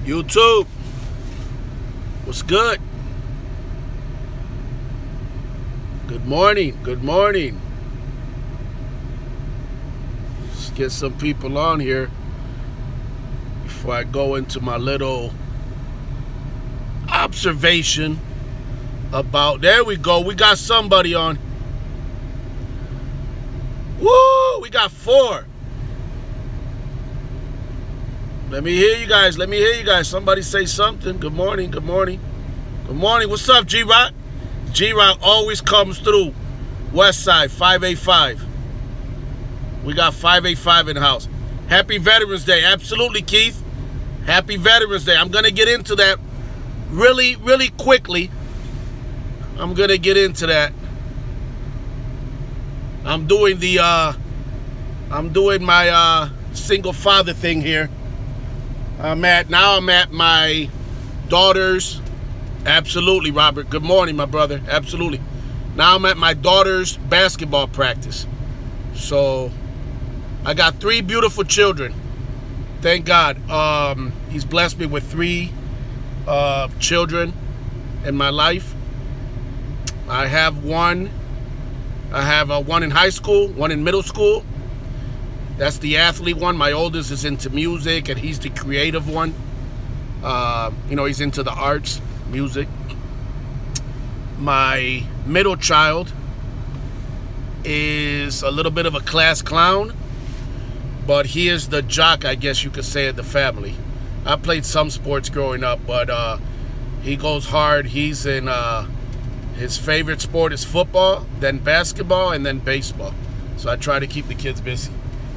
YouTube, what's good? Good morning, good morning. Let's get some people on here before I go into my little observation about, there we go, we got somebody on. Woo, we got 4. Let me hear you guys. Let me hear you guys. Somebody say something. Good morning. Good morning. Good morning. What's up, G-Rock? G-Rock always comes through. West Side, 585. We got 585 in the house. Happy Veterans Day. Absolutely, Keith. Happy Veterans Day. I'm going to get into that really, really quickly. I'm going to get into that. I'm doing my single father thing here. I'm at my daughter's. Absolutely, Robert. Good morning, my brother. Absolutely. Now I'm at my daughter's basketball practice. So I got 3 beautiful children. Thank God. He's blessed me with 3 children in my life. I have one. I have one in high school, one in middle school. That's the athlete one. My oldest is into music, and he's the creative one. You know, he's into the arts, music. My middle child is a little bit of a class clown, but he is the jock, I guess you could say, of the family. I played some sports growing up, but he goes hard. He's in, his favorite sport is football, then basketball, and then baseball. So I try to keep the kids busy.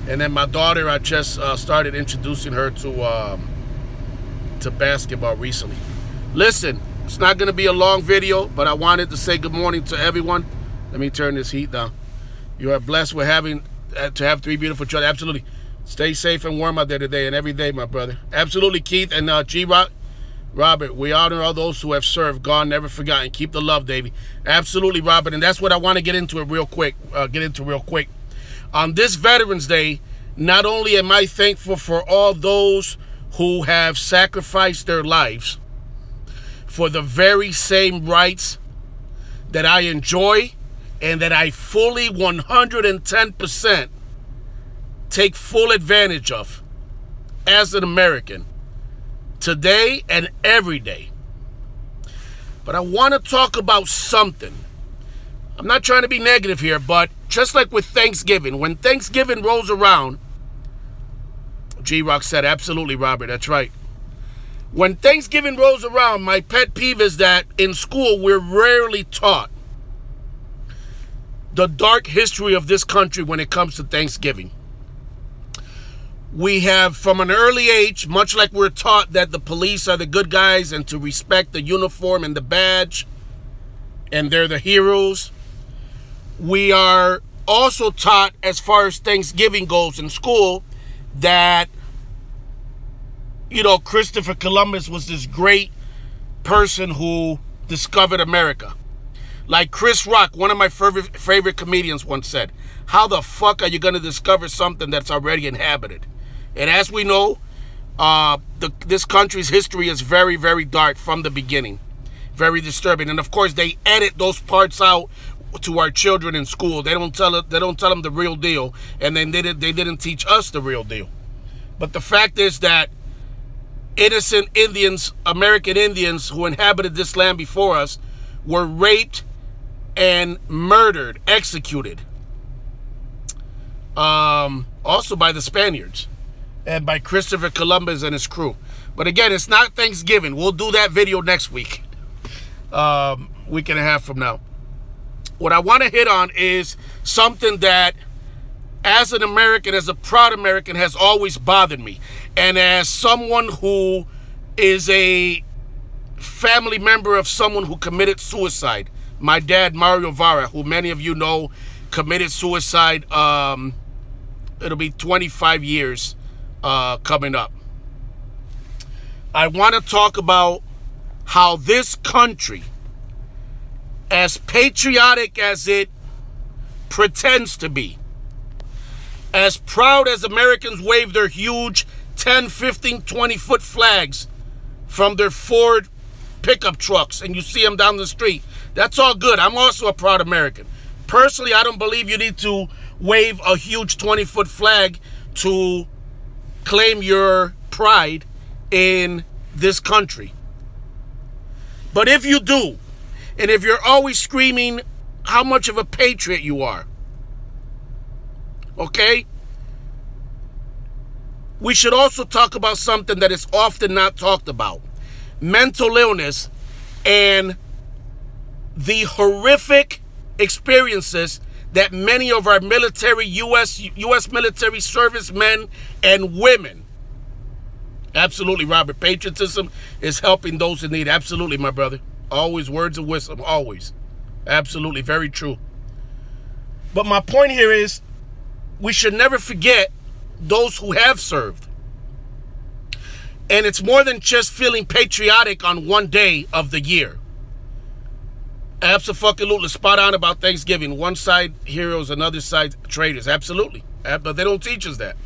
And then my daughter, I just started introducing her to basketball recently. Listen, it's not going to be a long video, but I wanted to say good morning to everyone. Let me turn this heat down. You are blessed with having to have 3 beautiful children. Absolutely. Stay safe and warm out there today and every day, my brother. Absolutely, Keith and G-Rock. Robert, we honor all those who have served, gone, never forgotten. Keep the love, Davy. Absolutely, Robert, and that's what I want to get into real quick. On this Veterans Day, not only am I thankful for all those who have sacrificed their lives for the very same rights that I enjoy and that I fully 110% take full advantage of as an American today and every day. But I want to talk about something. I'm not trying to be negative here, but just like with Thanksgiving, when Thanksgiving rolls around, G-Rock said, absolutely, Robert, that's right. When Thanksgiving rolls around, my pet peeve is that in school, we're rarely taught the dark history of this country when it comes to Thanksgiving. We have, from an early age, much like we're taught that the police are the good guys and to respect the uniform and the badge, and they're the heroes, we are also taught, as far as Thanksgiving goes in school, that, you know, Christopher Columbus was this great person who discovered America. Like Chris Rock, one of my favorite comedians, once said, how the fuck are you going to discover something that's already inhabited? And as we know, this country's history is very, very dark from the beginning. Very disturbing. And of course, they edit those parts out to our children in school. They don't tell them the real deal, and then they didn't teach us the real deal. But the fact is that innocent Indians, American Indians who inhabited this land before us, were raped and murdered, executed. Also by the Spaniards and by Christopher Columbus and his crew. But again, it's not Thanksgiving. We'll do that video next week, week and a half from now. What I want to hit on is something that, as an American, as a proud American, has always bothered me. And as someone who is a family member of someone who committed suicide, my dad, Mario Vara, who many of you know, committed suicide. It'll be 25 years coming up. I want to talk about how this country, as patriotic as it pretends to be, as proud as Americans wave their huge 10, 15, 20-foot flags from their Ford pickup trucks and you see them down the street. That's all good. I'm also a proud American. Personally, I don't believe you need to wave a huge 20-foot flag to claim your pride in this country. But if you do, and if you're always screaming how much of a patriot you are, okay, we should also talk about something that is often not talked about. Mental illness and the horrific experiences that many of our military, U.S. military servicemen and women. Absolutely, Robert. Patriotism is helping those in need. Absolutely, my brother. Always words of wisdom. Always. Absolutely. Very true. But my point here is we should never forget those who have served. And it's more than just feeling patriotic on one day of the year. Absolutely spot on about Thanksgiving. One side heroes, another side traitors. Absolutely. But they don't teach us that.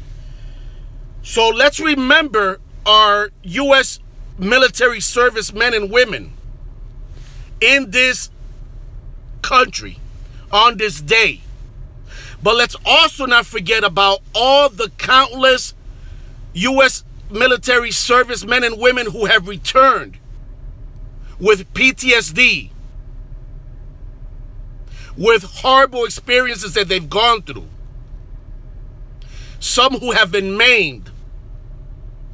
So let's remember our U.S. military service men and women in this country on this day. But let's also not forget about all the countless U.S. military service men and women who have returned with PTSD, with horrible experiences that they've gone through. Some who have been maimed,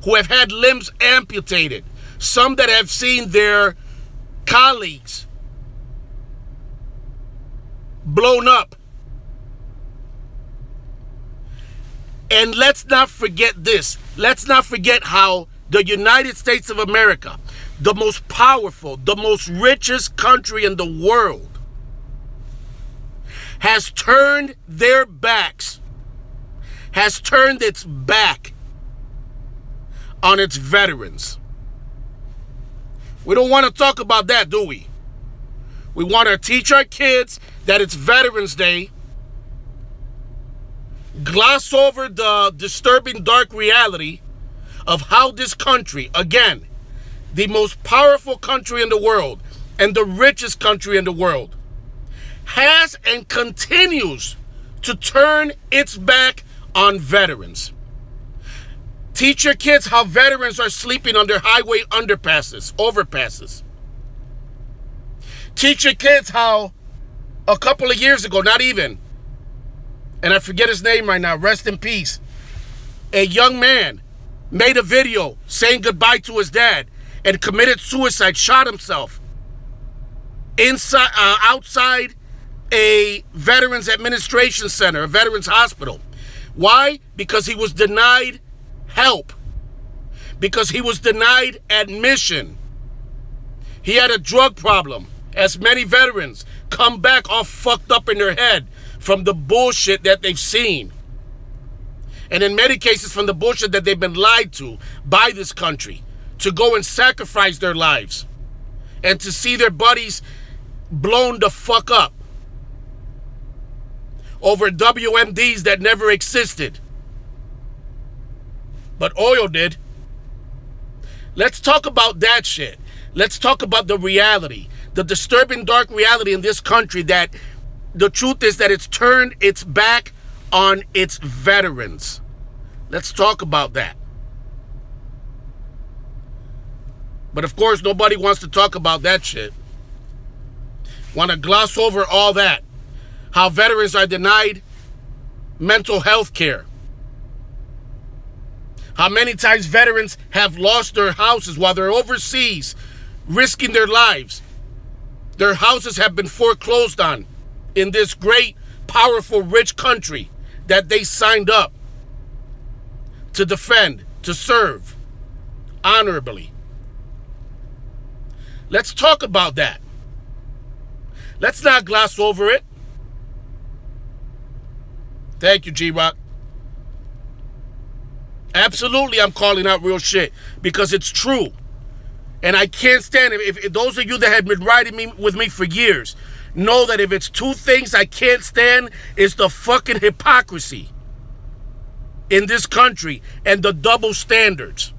who have had limbs amputated, some that have seen their colleagues blown up. And let's not forget this. Let's not forget how the United States of America, the most powerful, the most richest country in the world, has turned their backs, has turned its back on its veterans. We don't want to talk about that, do we? We want to teach our kids that it's Veterans Day, gloss over the disturbing dark reality of how this country, again, the most powerful country in the world and the richest country in the world, has and continues to turn its back on veterans. Teach your kids how veterans are sleeping under highway underpasses, overpasses. Teach your kids how a couple of years ago, not even, and I forget his name right now, rest in peace, a young man made a video saying goodbye to his dad and committed suicide, shot himself outside a Veterans Administration Center, a Veterans Hospital. Why? Because he was denied help. Because he was denied admission. He had a drug problem, as many veterans come back all fucked up in their head from the bullshit that they've seen. And in many cases from the bullshit that they've been lied to by this country, to go and sacrifice their lives and to see their buddies blown the fuck up over WMDs that never existed. But oil did. Let's talk about that shit. Let's talk about the reality, the disturbing dark reality in this country, that the truth is that it's turned its back on its veterans. Let's talk about that. But of course, nobody wants to talk about that shit. Want to gloss over all that. How veterans are denied mental health care. How many times veterans have lost their houses while they're overseas, risking their lives. Their houses have been foreclosed on in this great, powerful, rich country that they signed up to defend, to serve honorably. Let's talk about that. Let's not gloss over it. Thank you, G-Rock. Absolutely, I'm calling out real shit because it's true. And I can't stand it. If those of you that have been riding with me for years know that if it's two things I can't stand, is the fucking hypocrisy in this country and the double standards.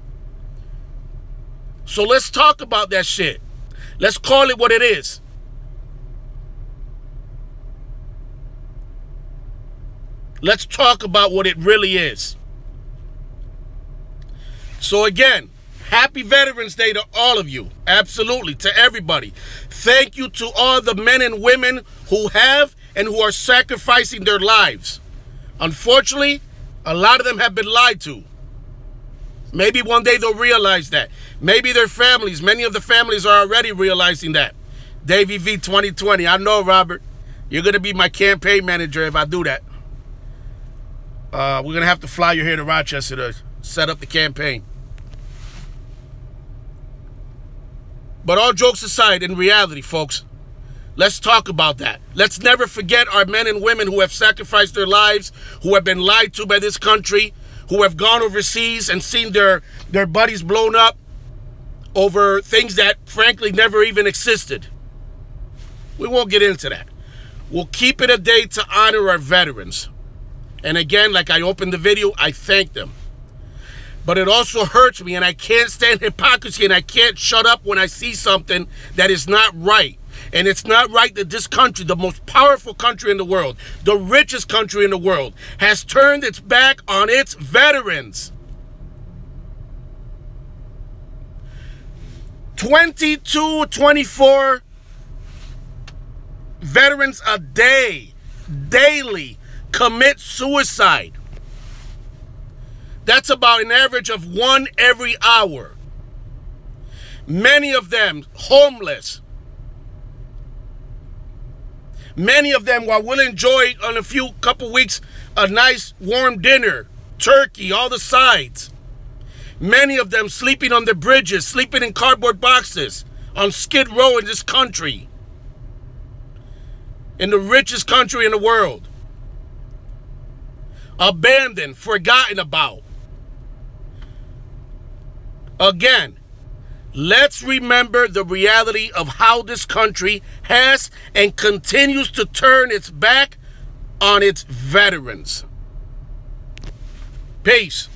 So let's talk about that shit. Let's call it what it is. Let's talk about what it really is. So again, happy Veterans Day to all of you. Absolutely, to everybody. Thank you to all the men and women who have and who are sacrificing their lives. Unfortunately, a lot of them have been lied to. Maybe one day they'll realize that. Maybe their families, many of the families are already realizing that. Davy V 2020. I know, Robert. You're going to be my campaign manager if I do that. We're going to have to fly you here to Rochester to set up the campaign. But all jokes aside, in reality, folks, let's talk about that. Let's never forget our men and women who have sacrificed their lives, who have been lied to by this country, who have gone overseas and seen their buddies blown up over things that, frankly, never even existed. We won't get into that. We'll keep it a day to honor our veterans. And again, like I opened the video, I thank them. But it also hurts me, and I can't stand hypocrisy, and I can't shut up when I see something that is not right. And it's not right that this country, the most powerful country in the world, the richest country in the world, has turned its back on its veterans. 22, 24 veterans a day, daily, commit suicide. That's about an average of 1 every hour. Many of them homeless. Many of them, while we'll enjoy on a couple weeks a nice warm dinner, turkey, all the sides. Many of them sleeping on the bridges, sleeping in cardboard boxes on Skid Row in this country. In the richest country in the world. Abandoned, forgotten about. Again, let's remember the reality of how this country has and continues to turn its back on its veterans. Peace.